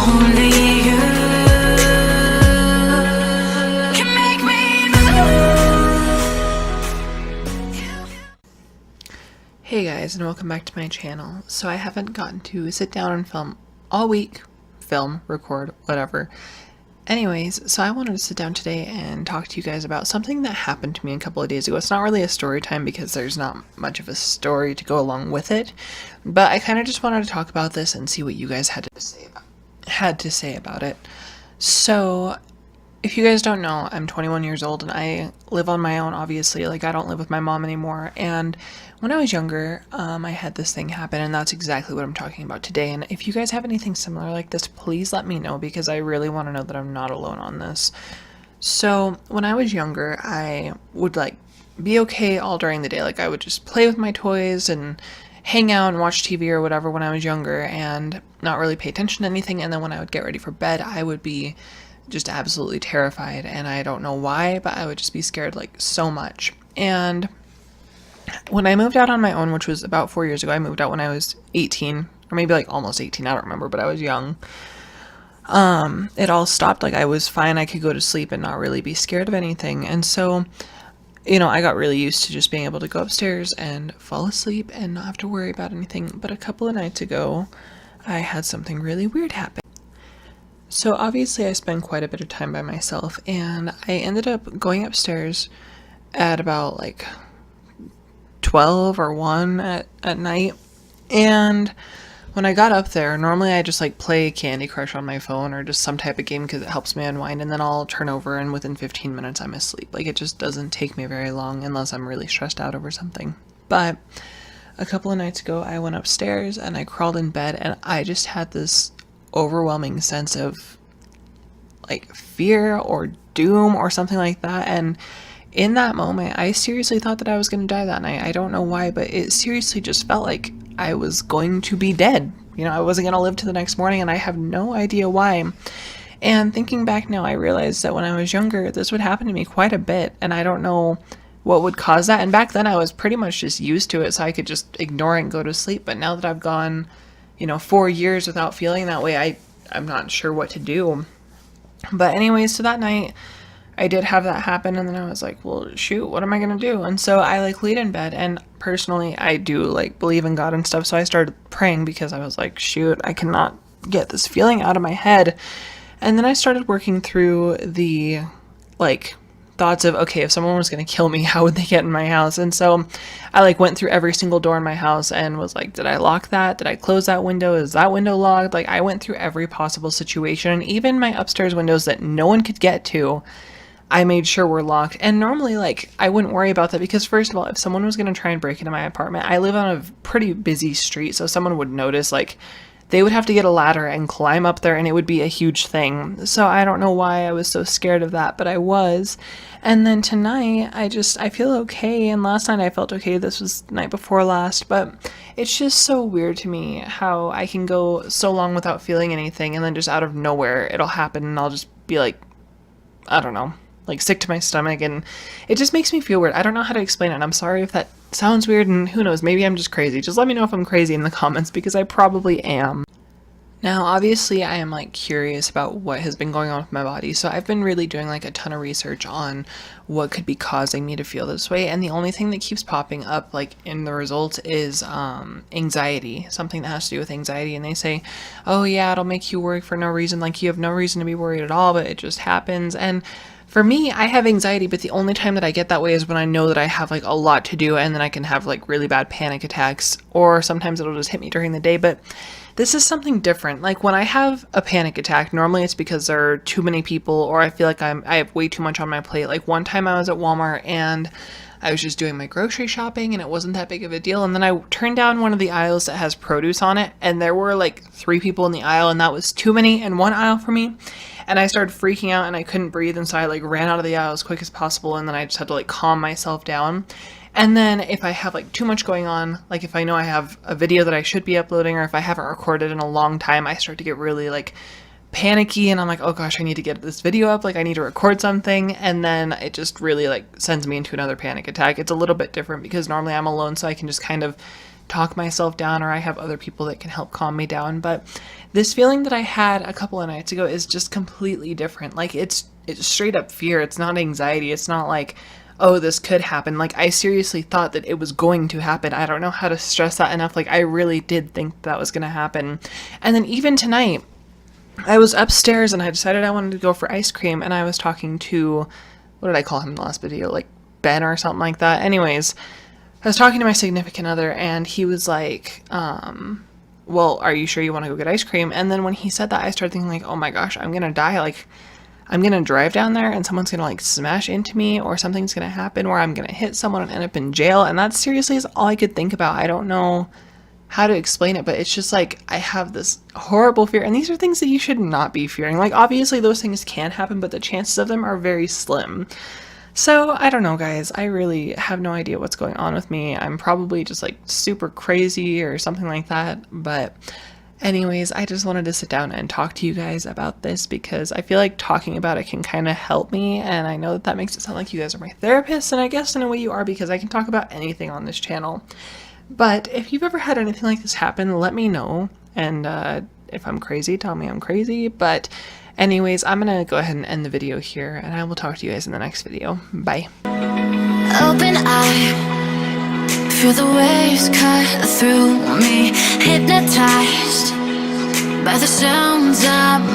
Only you can make me move. Hey guys, and welcome back to my channel. So I haven't gotten to sit down and film all week. Film, record, whatever. Anyways, so I wanted to sit down today and talk to you guys about something that happened to me a couple of days ago. It's not really a story time because there's not much of a story to go along with it, but I kind of just wanted to talk about this and see what you guys had to say about it. So, if you guys don't know, I'm 21 years old and I live on my own, obviously. Like, I don't live with my mom anymore. And when I was younger, I had this thing happen, and that's exactly what I'm talking about today. And if you guys have anything similar like this, please let me know because I really want to know that I'm not alone on this. So, when I was younger, I would, be okay all during the day. Like, I would just play with my toys and hang out and watch TV or whatever when I was younger and not really pay attention to anything. And then when I would get ready for bed, I would be just absolutely terrified, and I don't know why, but I would just be scared so much. And when I moved out on my own, which was about 4 years ago, I moved out when I was 18, or maybe almost 18, I don't remember, but I was young. It all stopped. I was fine, I could go to sleep and not really be scared of anything. And so, I got really used to just being able to go upstairs and fall asleep and not have to worry about anything. But a couple of nights ago, I had something really weird happen. So obviously I spend quite a bit of time by myself, and I ended up going upstairs at about 12 or 1 at night. And when I got up there, normally I just play Candy Crush on my phone or just some type of game because it helps me unwind, and then I'll turn over and within 15 minutes I'm asleep. It just doesn't take me very long unless I'm really stressed out over something. But a couple of nights ago I went upstairs and I crawled in bed, and I just had this overwhelming sense of fear or doom or something like that. And in that moment I seriously thought that I was going to die that night. I don't know why, but it seriously just felt like I was going to be dead. I wasn't going to live to the next morning, and I have no idea why. And thinking back now, I realized that when I was younger this would happen to me quite a bit, and I don't know what would cause that. And back then I was pretty much just used to it, so I could just ignore it and go to sleep. But now that I've gone 4 years without feeling that way, I'm not sure what to do. But anyways, so that night I did have that happen, and then I was like, well, shoot, what am I gonna do? And so I laid in bed, and personally I do believe in God and stuff, so I started praying because I was like, shoot, I cannot get this feeling out of my head. And then I started working through the thoughts of, okay, if someone was going to kill me, how would they get in my house? And so I went through every single door in my house and was like, did I lock that? Did I close that window? Is that window locked? I went through every possible situation, and even my upstairs windows that no one could get to, I made sure were locked. And normally I wouldn't worry about that because, first of all, if someone was going to try and break into my apartment, I live on a pretty busy street, so someone would notice. They would have to get a ladder and climb up there, and it would be a huge thing. So I don't know why I was so scared of that, but I was. And then tonight, I feel okay. And last night I felt okay. This was the night before last. But it's just so weird to me how I can go so long without feeling anything, and then just out of nowhere, it'll happen, and I'll just be I don't know, sick to my stomach. And it just makes me feel weird. I don't know how to explain it. And I'm sorry if that sounds weird, and who knows, maybe I'm just crazy. Just let me know if I'm crazy in the comments because I probably am. Now, obviously, I am curious about what has been going on with my body, so I've been really doing a ton of research on what could be causing me to feel this way, and the only thing that keeps popping up in the results is anxiety, something that has to do with anxiety. And they say, oh yeah, it'll make you worry for no reason, you have no reason to be worried at all, but it just happens. And for me, I have anxiety, but the only time that I get that way is when I know that I have a lot to do, and then I can have really bad panic attacks, or sometimes it'll just hit me during the day. But this is something different. When I have a panic attack, normally it's because there are too many people, or I feel I have way too much on my plate. One time I was at Walmart and I was just doing my grocery shopping, and it wasn't that big of a deal. And then I turned down one of the aisles that has produce on it, and there were 3 people in the aisle, and that was too many in one aisle for me. And I started freaking out, and I couldn't breathe, and so I ran out of the aisle as quick as possible, and then I just had to calm myself down. And then if I have too much going on, if I know I have a video that I should be uploading, or if I haven't recorded in a long time, I start to get really panicky, and I'm oh gosh, I need to get this video up, I need to record something. And then it just really sends me into another panic attack. It's a little bit different because normally I'm alone, so I can just kind of talk myself down, or I have other people that can help calm me down. But this feeling that I had a couple of nights ago is just completely different. Like it's straight up fear. It's not anxiety. It's not like, oh, this could happen. Like, I seriously thought that it was going to happen. I don't know how to stress that enough. Like, I really did think that was going to happen. And then even tonight, I was upstairs and I decided I wanted to go for ice cream, and I was talking to, what did I call him in the last video? Like, Ben or something like that. Anyways, I was talking to my significant other, and he was like, well, are you sure you want to go get ice cream? And then when he said that, I started thinking, like, oh my gosh, I'm going to die. Like, I'm going to drive down there and someone's going to like smash into me, or something's going to happen where I'm going to hit someone and end up in jail. And that seriously is all I could think about. I don't know how to explain it, but it's just like, I have this horrible fear. And these are things that you should not be fearing. Like, obviously those things can happen, but the chances of them are very slim. So I don't know, guys. I really have no idea what's going on with me. I'm probably just like super crazy or something like that. But anyways, I just wanted to sit down and talk to you guys about this because I feel like talking about it can kind of help me, and I know that that makes it sound like you guys are my therapist, and I guess in a way you are, because I can talk about anything on this channel. But if you've ever had anything like this happen, let me know, and if I'm crazy, tell me I'm crazy. But anyways, I'm gonna go ahead and end the video here, and I will talk to you guys in the next video. Bye. Open eye, feel the waves cut through me, hypnotized by the sounds of